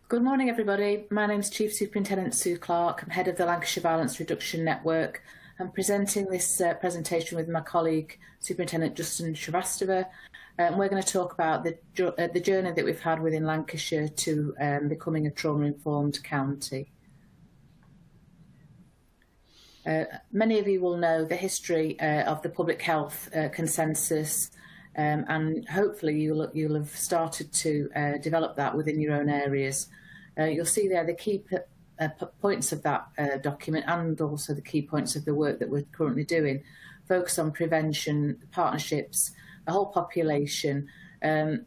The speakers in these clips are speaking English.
Good morning, everybody. My name is Chief Superintendent Sue Clarke. I'm head of the Lancashire Violence Reduction Network. I'm presenting this presentation with my colleague, Superintendent Srivastava. We're going to talk about the journey that we've had within Lancashire to becoming a trauma-informed county. Many of you will know the history of the public health consensus, and hopefully you'll have started to develop that within your own areas. You'll see there the key points of that document, and also the key points of the work that we're currently doing. Focus on prevention, partnerships, the whole population, and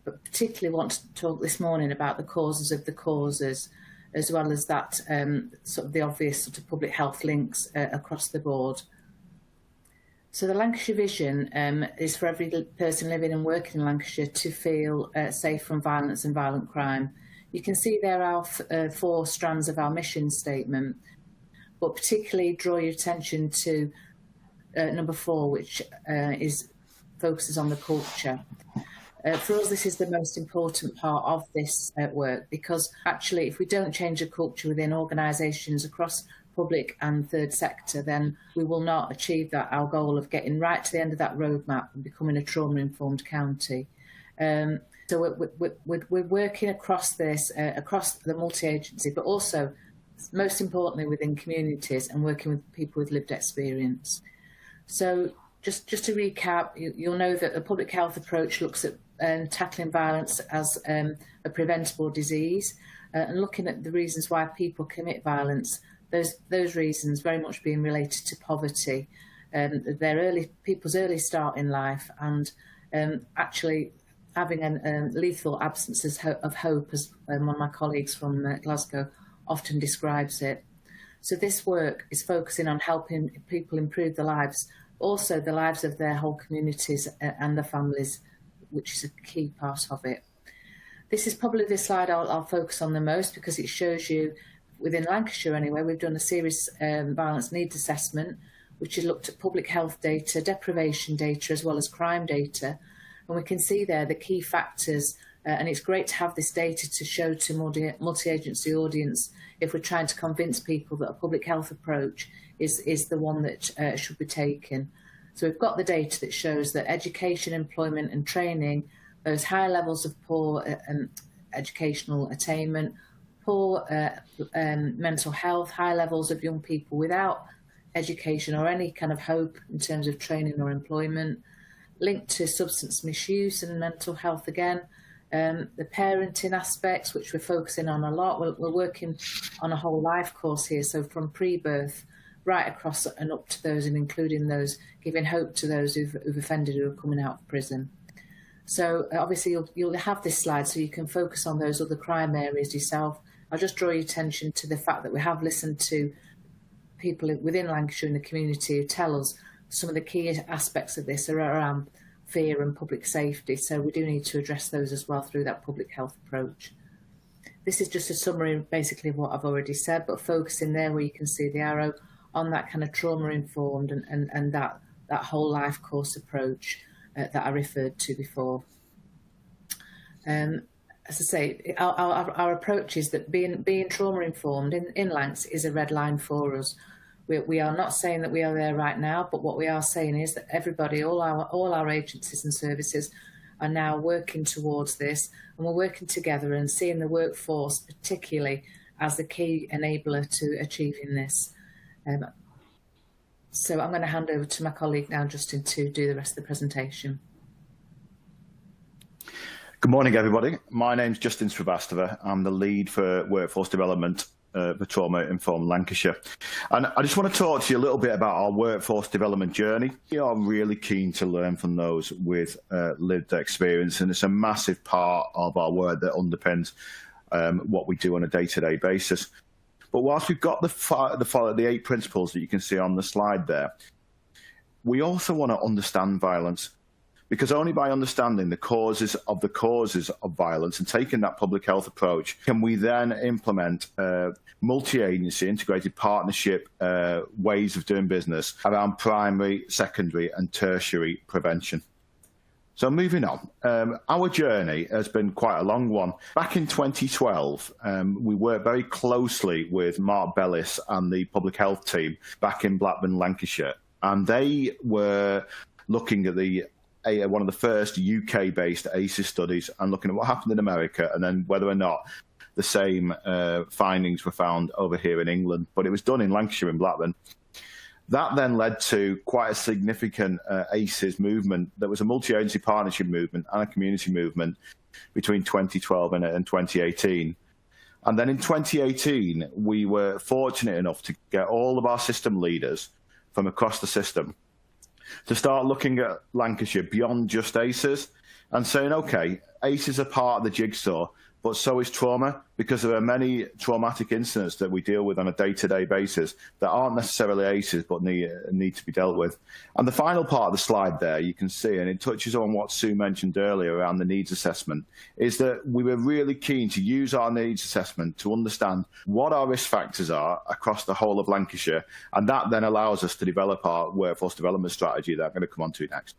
particularly want to talk this morning about the causes of the causes, as well as that sort of the obvious sort of public health links across the board. So the Lancashire vision is for every person living and working in Lancashire to feel safe from violence and violent crime. You can see there are four strands of our mission statement, but particularly draw your attention to number 4, which focuses on the culture. For us, this is the most important part of this work, because actually, if we don't change the culture within organisations across public and third sector, then we will not achieve our goal of getting right to the end of that roadmap and becoming a trauma-informed county. So we're working across this, across the multi-agency, but also, most importantly, within communities and working with people with lived experience. So just to recap, you'll know that the public health approach looks at tackling violence as a preventable disease and looking at the reasons why people commit violence. Those reasons very much being related to poverty, people's early start in life, and actually having a lethal absence of hope, as one of my colleagues from Glasgow often describes it. So this work is focusing on helping people improve their lives, also the lives of their whole communities and their families, which is a key part of it. This is probably the slide I'll focus on the most, because it shows you, within Lancashire anyway, we've done a serious violence needs assessment, which has looked at public health data, deprivation data, as well as crime data. And we can see there the key factors, and it's great to have this data to show to multi-agency audience if we're trying to convince people that a public health approach is the one that should be taken. So we've got the data that shows that education, employment and training, those high levels of poor educational attainment, poor mental health, high levels of young people without education or any kind of hope in terms of training or employment, linked to substance misuse and mental health again, the parenting aspects, which we're focusing on a lot. We're working on a whole life course here, so from pre-birth right across and up to those, and including those giving hope to those who've offended who are coming out of prison. So obviously you'll have this slide so you can focus on those other crime areas yourself. I'll just draw your attention to the fact that we have listened to people within Lancashire in the community who tell us some of the key aspects of this are around fear and public safety. So we do need to address those as well through that public health approach. This is just a summary basically of what I've already said, but focusing there where you can see the arrow on that kind of trauma-informed and that whole life course approach that I referred to before. As I say, our approach is that being trauma-informed in Lancs is a red line for us. We are not saying that we are there right now, but what we are saying is that everybody, all our agencies and services are now working towards this, and we're working together and seeing the workforce particularly as the key enabler to achieving this. So I'm going to hand over to my colleague now, Justin, to do the rest of the presentation. Good morning, everybody. My name's Justin Srivastava. I'm the lead for workforce development for Trauma-Informed Lancashire. And I just want to talk to you a little bit about our workforce development journey. We are really keen to learn from those with lived experience, and it's a massive part of our work that underpins what we do on a day-to-day basis. But whilst we've got the 8 principles that you can see on the slide there, we also want to understand violence, because only by understanding the causes of violence and taking that public health approach can we then implement multi-agency integrated partnership ways of doing business around primary, secondary and tertiary prevention. So moving on, our journey has been quite a long one. Back in 2012, we worked very closely with Mark Bellis and the public health team back in Blackburn, Lancashire. And they were looking at one of the first UK-based ACEs studies and looking at what happened in America and then whether or not the same findings were found over here in England. But it was done in Lancashire in Blackburn. That then led to quite a significant ACEs movement. There was a multi-agency partnership movement and a community movement between 2012 and 2018. And then in 2018, we were fortunate enough to get all of our system leaders from across the system to start looking at Lancashire beyond just ACEs and saying, okay, ACEs are part of the jigsaw, but so is trauma, because there are many traumatic incidents that we deal with on a day-to-day basis that aren't necessarily ACEs but need to be dealt with. And the final part of the slide there you can see, and it touches on what Sue mentioned earlier around the needs assessment, is that we were really keen to use our needs assessment to understand what our risk factors are across the whole of Lancashire, and that then allows us to develop our workforce development strategy that I'm going to come on to next.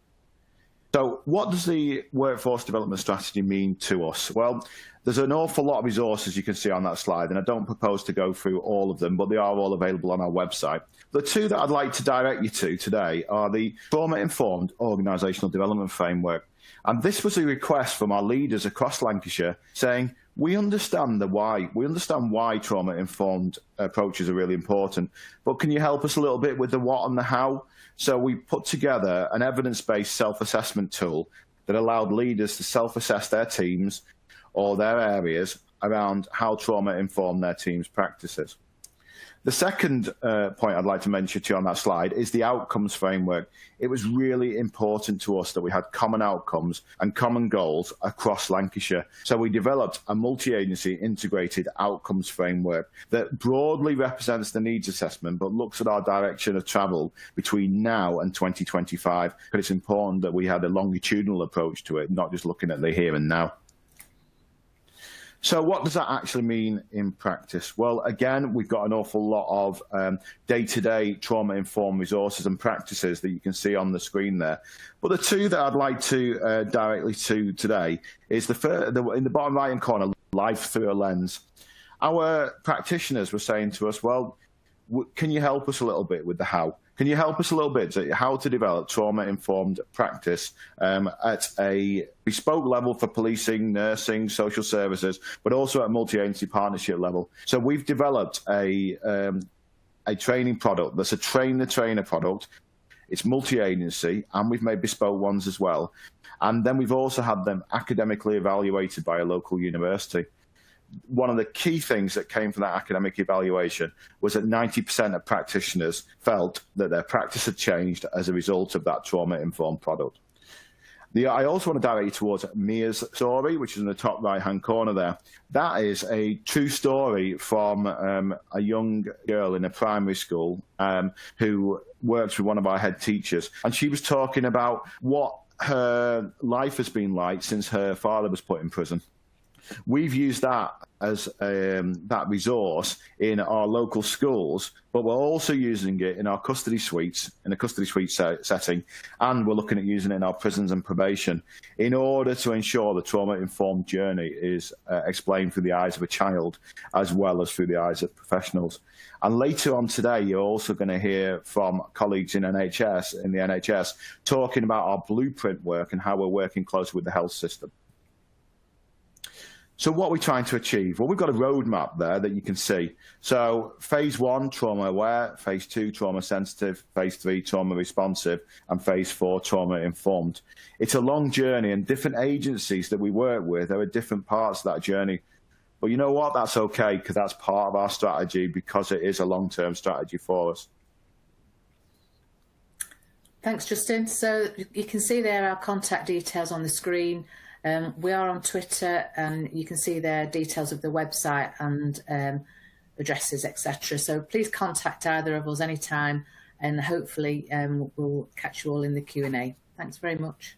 So what does the workforce development strategy mean to us? Well, there's an awful lot of resources you can see on that slide, and I don't propose to go through all of them, but they are all available on our website. The two that I'd like to direct you to today are the Trauma-Informed Organisational Development Framework. And this was a request from our leaders across Lancashire saying, we understand the why. We understand why trauma-informed approaches are really important, but can you help us a little bit with the what and the how? So we put together an evidence-based self-assessment tool that allowed leaders to self-assess their teams or their areas around how trauma informed their team's practices. The second point I'd like to mention to you on that slide is the outcomes framework. It was really important to us that we had common outcomes and common goals across Lancashire. So we developed a multi-agency integrated outcomes framework that broadly represents the needs assessment, but looks at our direction of travel between now and 2025. But it's important that we had a longitudinal approach to it, not just looking at the here and now. So what does that actually mean in practice? Well, again, we've got an awful lot of day-to-day trauma-informed resources and practices that you can see on the screen there. But the two that I'd like to directly to today is in the bottom right-hand corner, life through a lens. Our practitioners were saying to us, well, can you help us a little bit with the how? Can you help us a little bit to how to develop trauma-informed practice at a bespoke level for policing, nursing, social services, but also at multi-agency partnership level? So we've developed a training product that's a train-the-trainer product. It's multi-agency, and we've made bespoke ones as well. And then we've also had them academically evaluated by a local university. One of the key things that came from that academic evaluation was that 90% of practitioners felt that their practice had changed as a result of that trauma-informed product. I also want to direct you towards Mia's story, which is in the top right-hand corner there. That is a true story from a young girl in a primary school who works with one of our head teachers. And she was talking about what her life has been like since her father was put in prison. We've used that as that resource in our local schools, but we're also using it in our custody suites, in a custody suite setting, and we're looking at using it in our prisons and probation in order to ensure the trauma-informed journey is explained through the eyes of a child as well as through the eyes of professionals. And later on today, you're also going to hear from colleagues in the NHS, talking about our blueprint work and how we're working closely with the health system. So what are we trying to achieve? Well, we've got a roadmap there that you can see. So phase 1, trauma aware, phase 2, trauma sensitive, phase 3, trauma responsive, and phase 4, trauma informed. It's a long journey, and different agencies that we work with are at different parts of that journey. But you know what? That's okay, because that's part of our strategy, because it is a long-term strategy for us. Thanks, Justin. So you can see there our contact details on the screen. We are on Twitter, and you can see there details of the website and addresses, etc. So please contact either of us anytime, and hopefully we'll catch you all in the Q&A. Thanks very much.